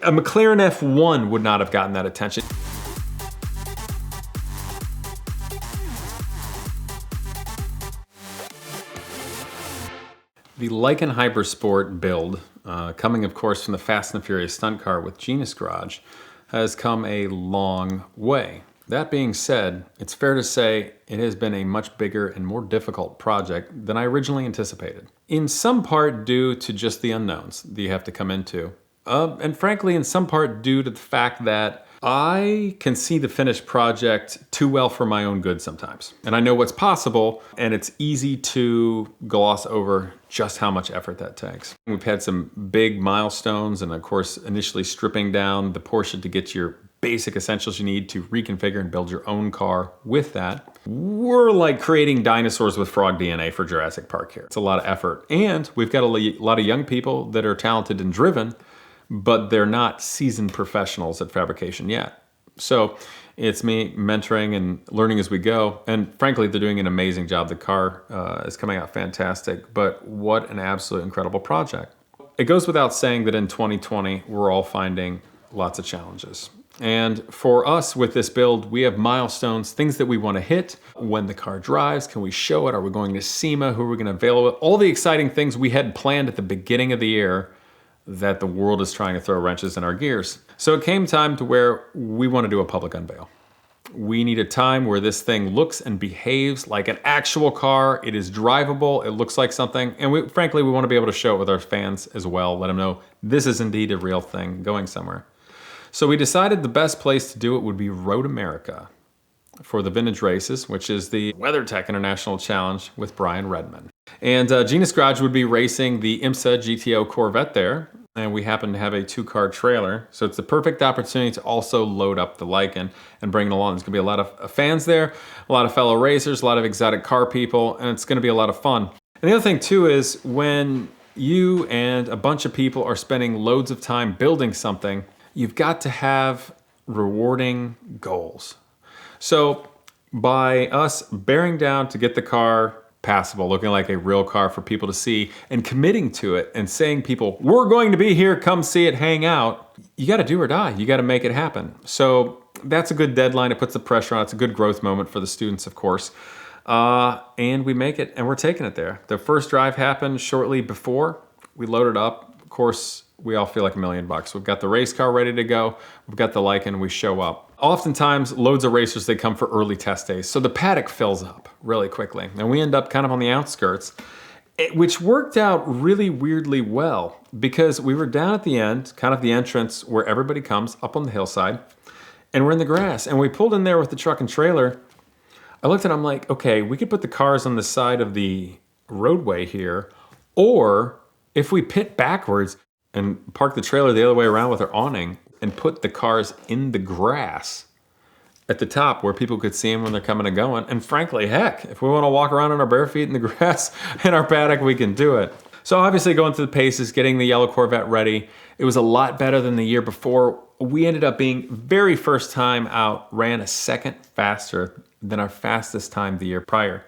A McLaren F1 would not have gotten that attention. The Lycan Hypersport build, coming of course from the Fast and Furious stunt car with Genius Garage, has come a long way. That being said, it's fair to say it has been a much bigger and more difficult project than I originally anticipated. In some part due to just the unknowns that you have to come into. And frankly, in some part due to the fact that I can see the finished project too well for my own good sometimes. And I know what's possible, and it's easy to gloss over just how much effort that takes. We've had some big milestones, and of course, initially stripping down the portion to get your basic essentials you need to reconfigure and build your own car with that. We're like creating dinosaurs with frog DNA for Jurassic Park here. It's a lot of effort. And we've got a lot of young people that are talented and driven, but they're not seasoned professionals at fabrication yet. So it's me mentoring and learning as we go. And frankly, they're doing an amazing job. The car is coming out fantastic, but what an absolute incredible project. It goes without saying that in 2020, we're all finding lots of challenges. And for us with this build, we have milestones, things that we want to hit. When the car drives, can we show it? Are we going to SEMA? Who are we going to unveil it? All the exciting things we had planned at the beginning of the year that the world is trying to throw wrenches in our gears. So it came time to where we want to do a public unveil. We need a time where this thing looks and behaves like an actual car. It is drivable, it looks like something, and frankly, we want to be able to show it with our fans as well, let them know this is indeed a real thing going somewhere. So we decided the best place to do it would be Road America for the vintage races, which is the WeatherTech International Challenge with Brian Redman. And Genius Garage would be racing the IMSA GTO Corvette there, and we happen to have a 2-car trailer, so it's the perfect opportunity to also load up the Lycan and bring it along. There's gonna be a lot of fans there, a lot of fellow racers, a lot of exotic car people, and it's gonna be a lot of fun. And the other thing too is when you and a bunch of people are spending loads of time building something, you've got to have rewarding goals. So by us bearing down to get the car passable, looking like a real car for people to see, and committing to it and saying people, we're going to be here, come see it, hang out, you gotta do or die. You gotta make it happen. So that's a good deadline. It puts the pressure on. It's a good growth moment for the students, of course. And we make it, and we're taking it there. The first drive happened shortly before. We loaded up. Of course, we all feel like $1 million. We've got the race car ready to go. We've got the Lycan, we show up. Oftentimes, loads of racers, they come for early test days. So the paddock fills up really quickly. And we end up kind of on the outskirts, which worked out really weirdly well because we were down at the end, kind of the entrance where everybody comes up on the hillside, and we're in the grass. And we pulled in there with the truck and trailer. I looked at it, I'm like, okay, we could put the cars on the side of the roadway here, or if we pit backwards and park the trailer the other way around with our awning and put the cars in the grass at the top where people could see them when they're coming and going. And frankly, heck, if we want to walk around on our bare feet in the grass in our paddock, we can do it. So obviously going through the paces, getting the yellow Corvette ready, it was a lot better than the year before. We ended up being very first time out, ran a second faster than our fastest time the year prior.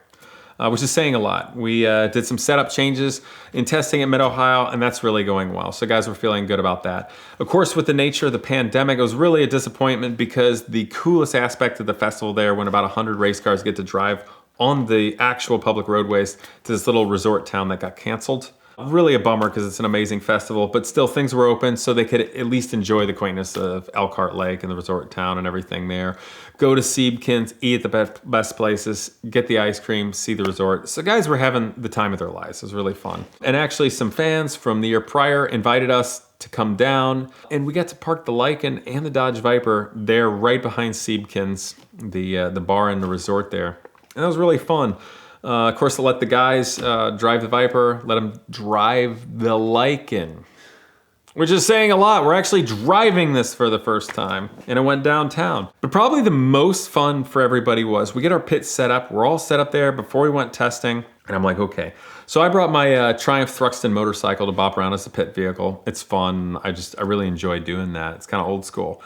Which is saying a lot. We did some setup changes in testing at Mid-Ohio, and that's really going well. So guys, we're feeling good about that. Of course, with the nature of the pandemic, it was really a disappointment because the coolest aspect of the festival there, when about 100 race cars get to drive on the actual public roadways to this little resort town that got canceled. Really a bummer because it's an amazing festival, but still things were open so they could at least enjoy the quaintness of Elkhart Lake and the resort town and everything there. Go to Siebken's, eat at the best places, get the ice cream, see the resort. So guys were having the time of their lives. It was really fun. And actually some fans from the year prior invited us to come down, and we got to park the Lycan and the Dodge Viper there right behind Siebken's, the bar in the resort there. And that was really fun. Of course, to let the guys drive the Viper, let them drive the Lycan, which is saying a lot. We're actually driving this for the first time, and it went downtown. But probably the most fun for everybody was we get our pit set up. We're all set up there before we went testing, and I'm like, okay. So I brought my Triumph Thruxton motorcycle to bop around as a pit vehicle. It's fun. I really enjoy doing that. It's kind of old school.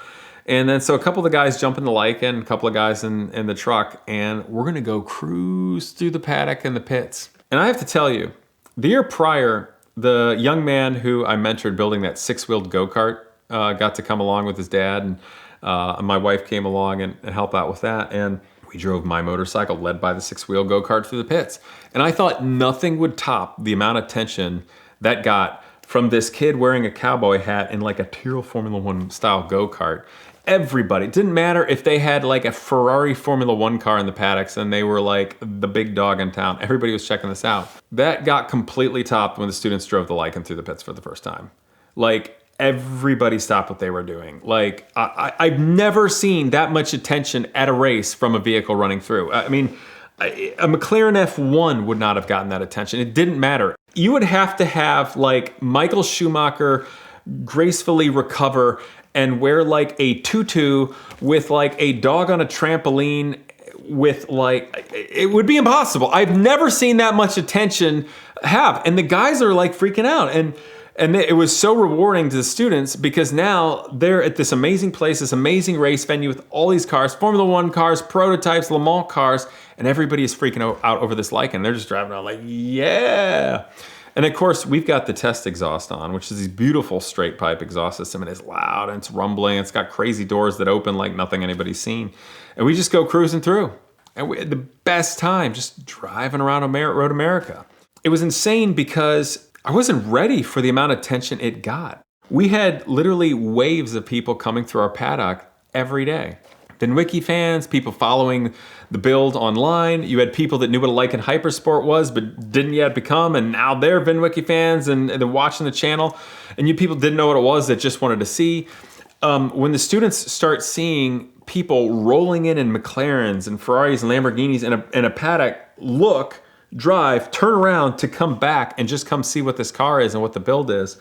And then so a couple of the guys jump in the Lycan, a couple of guys in the truck, and we're gonna go cruise through the paddock and the pits. And I have to tell you, the year prior, the young man who I mentored building that 6-wheeled go-kart got to come along with his dad, and my wife came along and helped out with that. And we drove my motorcycle, led by the 6-wheel go-kart, through the pits. And I thought nothing would top the amount of attention that got from this kid wearing a cowboy hat in like a Tyrrell Formula One style go-kart. Everybody, it didn't matter if they had like a Ferrari Formula One car in the paddocks and they were like the big dog in town. Everybody was checking this out. That got completely topped when the students drove the Lycan through the pits for the first time. Like, everybody stopped what they were doing. Like, I've never seen that much attention at a race from a vehicle running through. I mean, a McLaren F1 would not have gotten that attention. It didn't matter. You would have to have like Michael Schumacher gracefully recover and wear like a tutu with like a dog on a trampoline with like, it would be impossible. I've never seen that much attention have. And the guys are like freaking out. And it was so rewarding to the students because now they're at this amazing place, this amazing race venue with all these cars, Formula One cars, prototypes, Le Mans cars, and everybody is freaking out over this Lycan. They're just driving around like, yeah. And of course, we've got the test exhaust on, which is this beautiful straight pipe exhaust system, and it's loud and it's rumbling. It's got crazy doors that open like nothing anybody's seen. And we just go cruising through. And we had the best time just driving around Road America. It was insane because I wasn't ready for the amount of attention it got. We had literally waves of people coming through our paddock every day. VINwiki fans, people following the build online. You had people that knew what a Lykan Hypersport was, but didn't yet become, and now they're VINwiki fans and they're watching the channel. And you people didn't know what it was that just wanted to see. When the students start seeing people rolling in McLarens and Ferraris and Lamborghinis in a paddock, drive, turn around to come back and just come see what this car is and what the build is,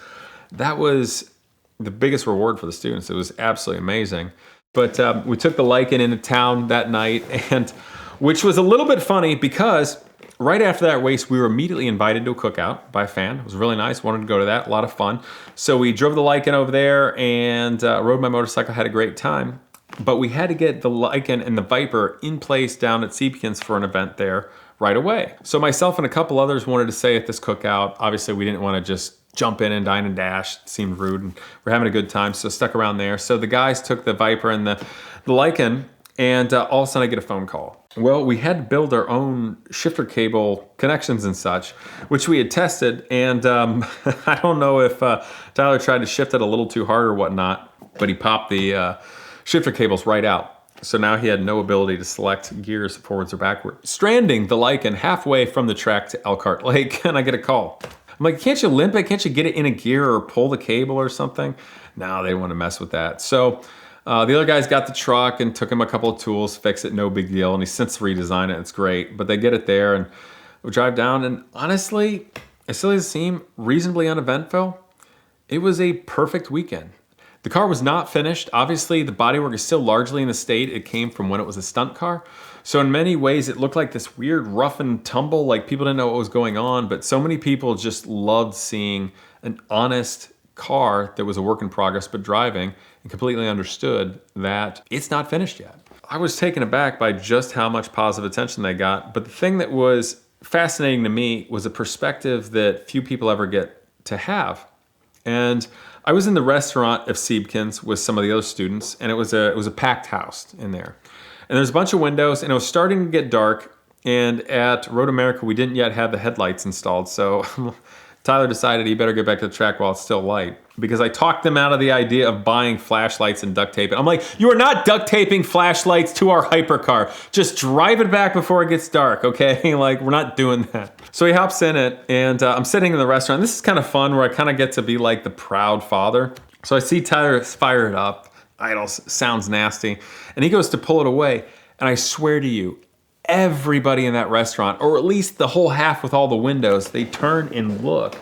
that was the biggest reward for the students. It was absolutely amazing. But we took the Lycan into town that night, and which was a little bit funny because right after that race, we were immediately invited to a cookout by a fan. It was really nice, wanted to go to that, a lot of fun. So we drove the Lycan over there and rode my motorcycle, had a great time. But we had to get the Lycan and the Viper in place down at Siebken's for an event there right away. So myself and a couple others wanted to stay at this cookout. Obviously, we didn't want to just jump in and dine and dash. It seemed rude, and we're having a good time, so stuck around there. So the guys took the Viper and the Lycan, and all of a sudden I get a phone call. Well, we had to build our own shifter cable connections and such, which we had tested, and I don't know if Tyler tried to shift it a little too hard or whatnot, but he popped the shifter cables right out. So now he had no ability to select gears forwards or backward, stranding the Lycan halfway from the track to Elkhart Lake, and I get a call. I'm like, can't you limp it? Can't you get it in a gear or pull the cable or something? No, they didn't want to mess with that. So the other guys got the truck and took him a couple of tools, fix it, no big deal. And he's since redesigned it, it's great. But they get it there and we drive down, and honestly, as silly as it seemed, reasonably uneventful, it was a perfect weekend. The car was not finished. Obviously, the bodywork is still largely in the state it came from when it was a stunt car. So in many ways, it looked like this weird rough and tumble, like people didn't know what was going on, but so many people just loved seeing an honest car that was a work in progress, but driving, and completely understood that it's not finished yet. I was taken aback by just how much positive attention they got, but the thing that was fascinating to me was a perspective that few people ever get to have. And I was in the restaurant of Siebken's with some of the other students, and it was a packed house in there. And there's a bunch of windows, and it was starting to get dark. And at Road America, we didn't yet have the headlights installed, so Tyler decided he better get back to the track while it's still light, because I talked them out of the idea of buying flashlights and duct tape. I'm like, you are not duct taping flashlights to our hypercar. Just drive it back before it gets dark, okay? Like, we're not doing that. So he hops in it, and I'm sitting in the restaurant. This is kind of fun, where I kind of get to be like the proud father. So I see Tyler fire it up. Idle sounds nasty. And he goes to pull it away. And I swear to you, everybody in that restaurant, or at least the whole half with all the windows, they turn and look.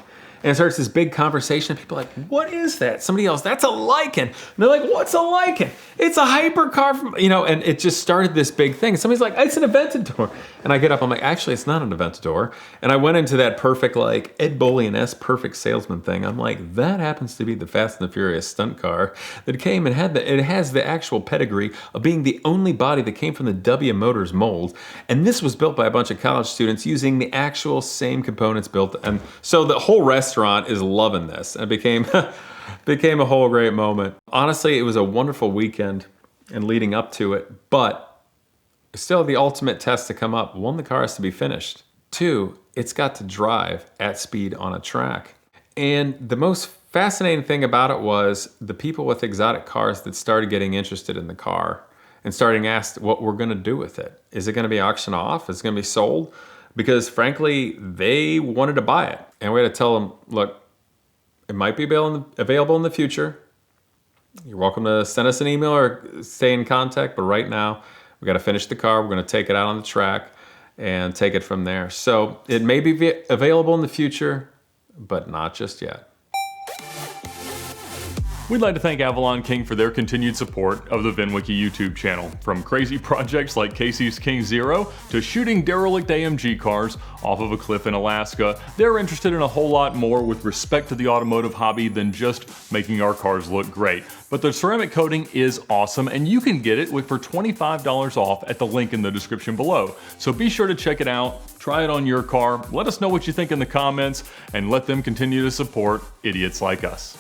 And it starts this big conversation. People are like, what is that? Somebody else, that's a Lycan. And they're like, what's a Lycan? It's a hypercar from, and it just started this big thing. Somebody's like, it's an Aventador. And I get up, I'm like, actually, it's not an Aventador. And I went into that perfect, like, Ed Bolian-esque perfect salesman thing. I'm like, that happens to be the Fast and the Furious stunt car that came and it has the actual pedigree of being the only body that came from the W Motors mold. And this was built by a bunch of college students using the actual same components built. And so the whole restaurant is loving this. And it became Became a whole great moment. Honestly, it was a wonderful weekend and leading up to it, but still the ultimate test to come up. One, the car has to be finished. Two, it's got to drive at speed on a track. And the most fascinating thing about it was the people with exotic cars that started getting interested in the car and starting to ask what we're gonna do with it. Is it gonna be auctioned off? Is it gonna be sold? Because frankly, they wanted to buy it. And we had to tell them, look, it might be available in the future. You're welcome to send us an email or stay in contact, but right now, we gotta finish the car, we're gonna take it out on the track and take it from there. So it may be available in the future, but not just yet. We'd like to thank Avalon King for their continued support of the VINwiki YouTube channel. From crazy projects like Casey's King Zero to shooting derelict AMG cars off of a cliff in Alaska, they're interested in a whole lot more with respect to the automotive hobby than just making our cars look great. But the ceramic coating is awesome, and you can get it for $25 off at the link in the description below. So be sure to check it out, try it on your car, let us know what you think in the comments, and let them continue to support idiots like us.